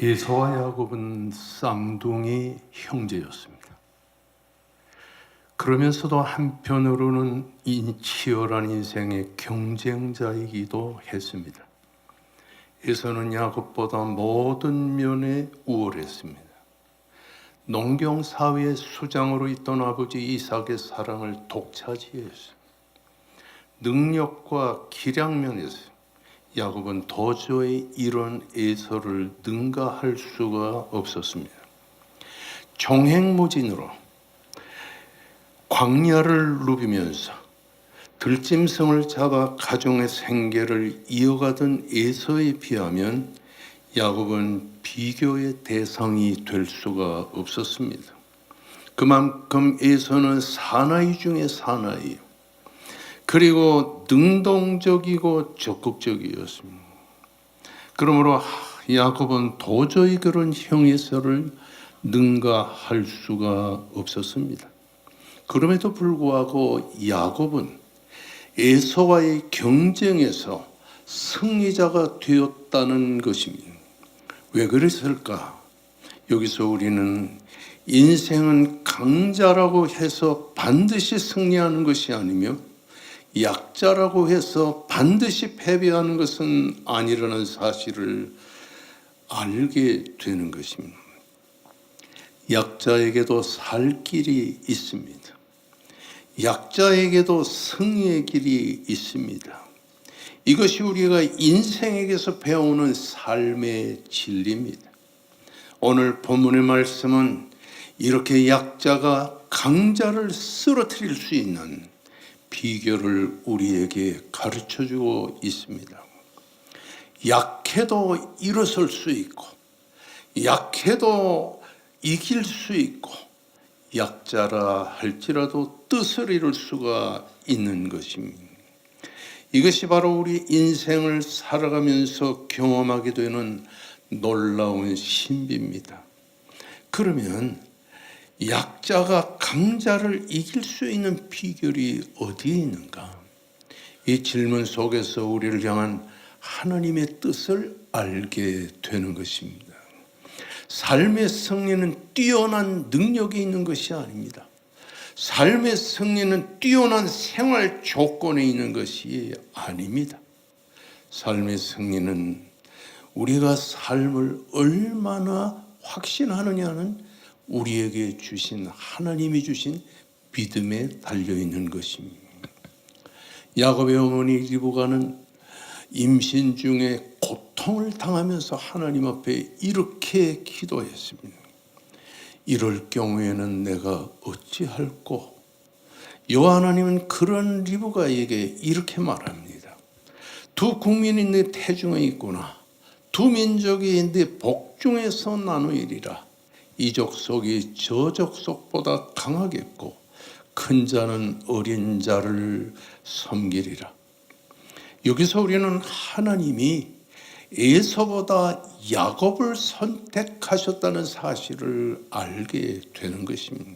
에서와 야곱은 쌍둥이 형제였습니다. 그러면서도 한편으로는 치열한 인생의 경쟁자이기도 했습니다. 에서는 야곱보다 모든 면에 우월했습니다. 농경사회의 수장으로 있던 아버지 이삭의 사랑을 독차지했습니다. 능력과 기량면에서 야곱은 도저히 이런 에서를 능가할 수가 없었습니다. 종횡무진으로 광야를 누비면서 들짐승을 잡아 가정의 생계를 이어가던 에서에 비하면 야곱은 비교의 대상이 될 수가 없었습니다. 그만큼 에서는 사나이 중에 사나이, 그리고 능동적이고 적극적이었습니다. 그러므로 야곱은 도저히 그런 형 에서를 능가할 수가 없었습니다. 그럼에도 불구하고 야곱은 에서와의 경쟁에서 승리자가 되었다는 것입니다. 왜 그랬을까? 여기서 우리는 인생은 강자라고 해서 반드시 승리하는 것이 아니며 약자라고 해서 반드시 패배하는 것은 아니라는 사실을 알게 되는 것입니다. 약자에게도 살 길이 있습니다. 약자에게도 승리의 길이 있습니다. 이것이 우리가 인생에게서 배우는 삶의 진리입니다. 오늘 본문의 말씀은 이렇게 약자가 강자를 쓰러뜨릴 수 있는 비결을 우리에게 가르쳐주고 있습니다. 약해도 일어설 수 있고, 약해도 이길 수 있고, 약자라 할지라도 뜻을 이룰 수가 있는 것입니다. 이것이 바로 우리 인생을 살아가면서 경험하게 되는 놀라운 신비입니다. 그러면 약자가 강자를 이길 수 있는 비결이 어디에 있는가? 이 질문 속에서 우리를 향한 하나님의 뜻을 알게 되는 것입니다. 삶의 승리는 뛰어난 능력이 있는 것이 아닙니다. 삶의 승리는 뛰어난 생활 조건에 있는 것이 아닙니다. 삶의 승리는 우리가 삶을 얼마나 확신하느냐는 우리에게 주신 하나님이 주신 믿음에 달려있는 것입니다. 야곱의 어머니 리브가는 임신 중에 고통을 당하면서 하나님 앞에 이렇게 기도했습니다. 이럴 경우에는 내가 어찌할꼬? 여호와 하나님은 그런 리브가에게 이렇게 말합니다. 두 국민이 내 태중에 있구나. 두 민족이 내 복중에서 나누이리라. 이 족속이 저 족속보다 강하겠고 큰 자는 어린 자를 섬기리라. 여기서 우리는 하나님이 에서보다 야곱을 선택하셨다는 사실을 알게 되는 것입니다.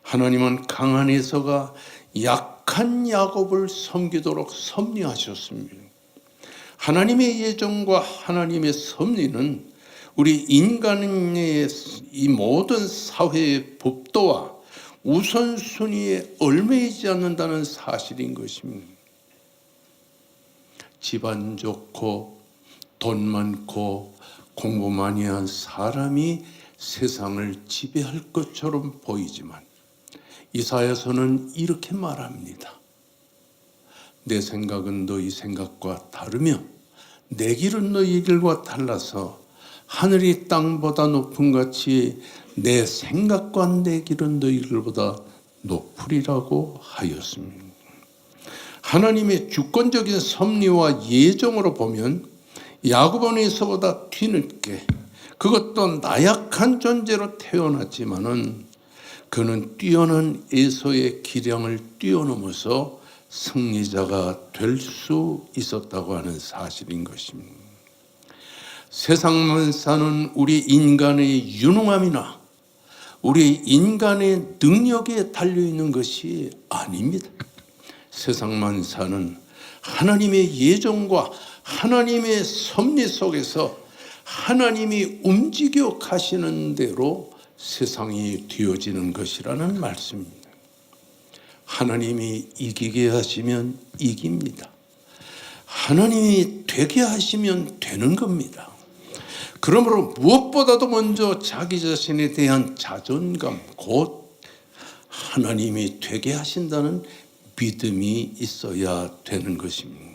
하나님은 강한 에서가 약한 야곱을 섬기도록 섭리하셨습니다. 하나님의 예정과 하나님의 섭리는 우리 인간의 이 모든 사회의 법도와 우선순위에 얽매이지 않는다는 사실인 것입니다. 집안 좋고 돈 많고 공부 많이 한 사람이 세상을 지배할 것처럼 보이지만 이사야서는 이렇게 말합니다. 내 생각은 너희 생각과 다르며 내 길은 너희 길과 달라서 하늘이 땅보다 높음 같이 내 생각과 내 길은 너희 길보다 높으리라고 하였습니다. 하나님의 주권적인 섭리와 예정으로 보면 야곱은 에서보다 뒤늦게, 그것도 나약한 존재로 태어났지만은 그는 뛰어난 에서의 기량을 뛰어넘어서 승리자가 될 수 있었다고 하는 사실인 것입니다. 세상만 사는 우리 인간의 유능함이나 우리 인간의 능력에 달려있는 것이 아닙니다. 세상만 사는 하나님의 예정과 하나님의 섭리 속에서 하나님이 움직여 가시는 대로 세상이 되어지는 것이라는 말씀입니다. 하나님이 이기게 하시면 이깁니다. 하나님이 되게 하시면 되는 겁니다. 그러므로 무엇보다도 먼저 자기 자신에 대한 자존감, 곧 하나님이 되게 하신다는 믿음이 있어야 되는 것입니다.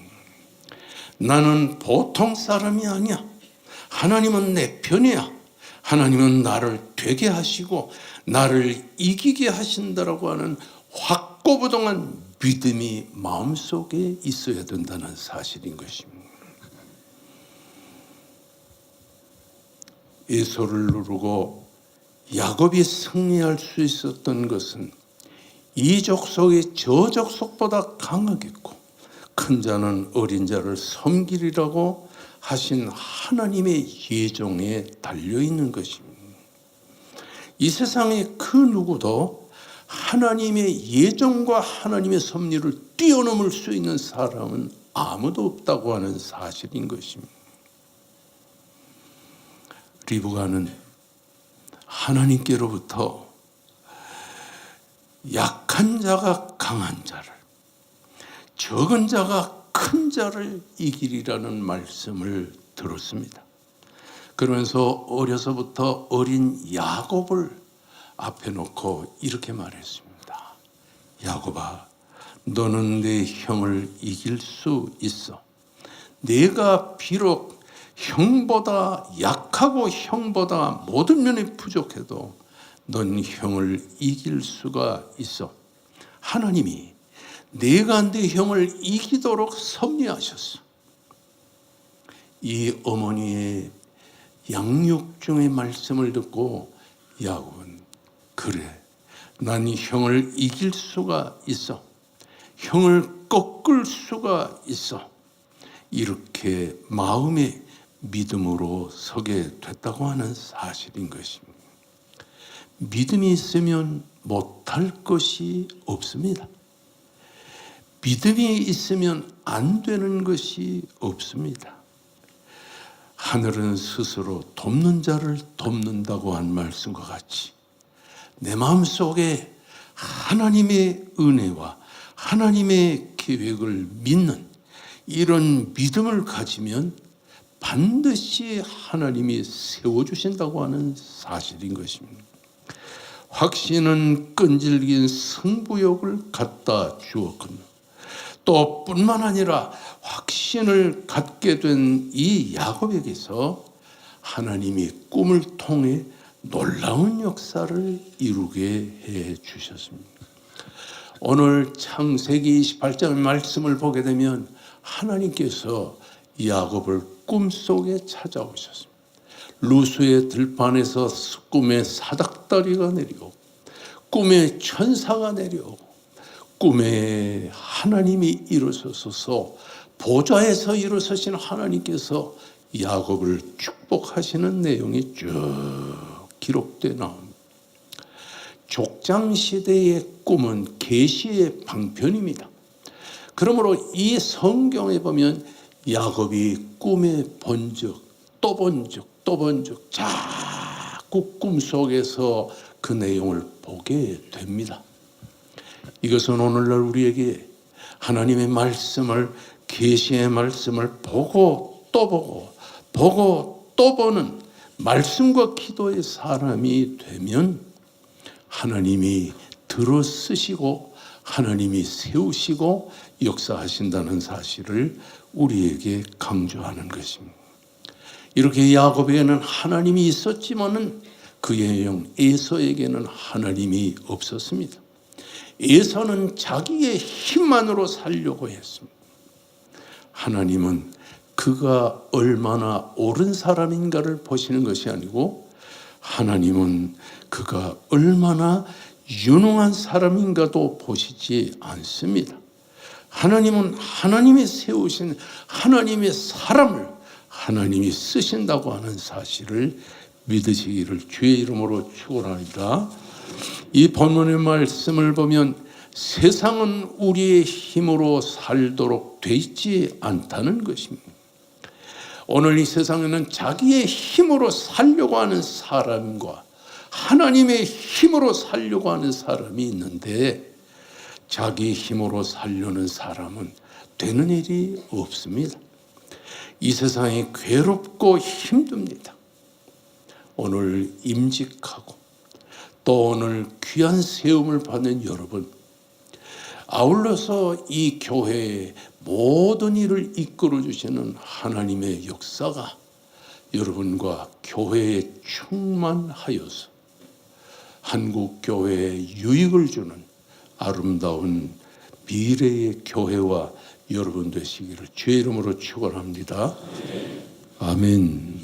나는 보통 사람이 아니야. 하나님은 내 편이야. 하나님은 나를 되게 하시고 나를 이기게 하신다라고 하는 확고부동한 믿음이 마음속에 있어야 된다는 사실인 것입니다. 에서를 누르고 야곱이 승리할 수 있었던 것은 이 족속이 저 족속보다 강하겠고 큰 자는 어린 자를 섬기리라고 하신 하나님의 예정에 달려있는 것입니다. 이 세상에 그 누구도 하나님의 예정과 하나님의 섭리를 뛰어넘을 수 있는 사람은 아무도 없다고 하는 사실인 것입니다. 리브가는 하나님께로부터 약한 자가 강한 자를, 적은 자가 큰 자를 이기리라는 말씀을 들었습니다. 그러면서 어려서부터 어린 야곱을 앞에 놓고 이렇게 말했습니다. 야곱아, 너는 내 형을 이길 수 있어. 내가 비록 형보다 약하고 형보다 모든 면이 부족해도 넌 형을 이길 수가 있어. 하나님이 내가 내 형을 이기도록 섭리하셨어. 이 어머니의 양육 중의 말씀을 듣고 야곱은 그래, 난 형을 이길 수가 있어. 형을 꺾을 수가 있어. 이렇게 마음의 믿음으로 서게 됐다고 하는 사실인 것입니다. 믿음이 있으면 못할 것이 없습니다. 믿음이 있으면 안 되는 것이 없습니다. 하늘은 스스로 돕는 자를 돕는다고 한 말씀과 같이 내 마음속에 하나님의 은혜와 하나님의 계획을 믿는 이런 믿음을 가지면 반드시 하나님이 세워주신다고 하는 사실인 것입니다. 확신은 끈질긴 승부욕을 갖다 주었거든요. 또 뿐만 아니라 확신을 갖게 된 이 야곱에게서 하나님이 꿈을 통해 놀라운 역사를 이루게 해 주셨습니다. 오늘 창세기 28장의 말씀을 보게 되면 하나님께서 야곱을 꿈속에 찾아오셨습니다. 루스의 들판에서 꿈에 사닥다리가 내려오고 꿈에 천사가 내려오고 꿈에 하나님이 일어서셔서 보좌에서 일어서신 하나님께서 야곱을 축복하시는 내용이 쭉 기록되어 나옵니다. 족장시대의 꿈은 계시의 방편입니다. 그러므로 이 성경에 보면 야곱이 꿈에 본 적, 또 본 적, 또 본 적 자꾸 꿈속에서 그 내용을 보게 됩니다. 이것은 오늘날 우리에게 하나님의 말씀을, 계시의 말씀을 보고 또 보고 보고 또 보는 말씀과 기도의 사람이 되면 하나님이 들어 쓰시고 하나님이 세우시고 역사하신다는 사실을 우리에게 강조하는 것입니다. 이렇게 야곱에게는 하나님이 있었지만은 그의 형 에서에게는 하나님이 없었습니다. 에서는 자기의 힘만으로 살려고 했습니다. 하나님은 그가 얼마나 옳은 사람인가를 보시는 것이 아니고 하나님은 그가 얼마나 유능한 사람인가도 보시지 않습니다. 하나님은 하나님이 세우신 하나님의 사람을 하나님이 쓰신다고 하는 사실을 믿으시기를 주의 이름으로 축원합니다. 이 본문의 말씀을 보면 세상은 우리의 힘으로 살도록 돼 있지 않다는 것입니다. 오늘 이 세상에는 자기의 힘으로 살려고 하는 사람과 하나님의 힘으로 살려고 하는 사람이 있는데, 자기 힘으로 살려는 사람은 되는 일이 없습니다. 이 세상이 괴롭고 힘듭니다. 오늘 임직하고 또 오늘 귀한 세움을 받는 여러분, 아울러서 이 교회의 모든 일을 이끌어 주시는 하나님의 역사가 여러분과 교회에 충만하여서 한국 교회에 유익을 주는 아름다운 미래의 교회와 여러분 되시기를 주의 이름으로 축원합니다. 아멘.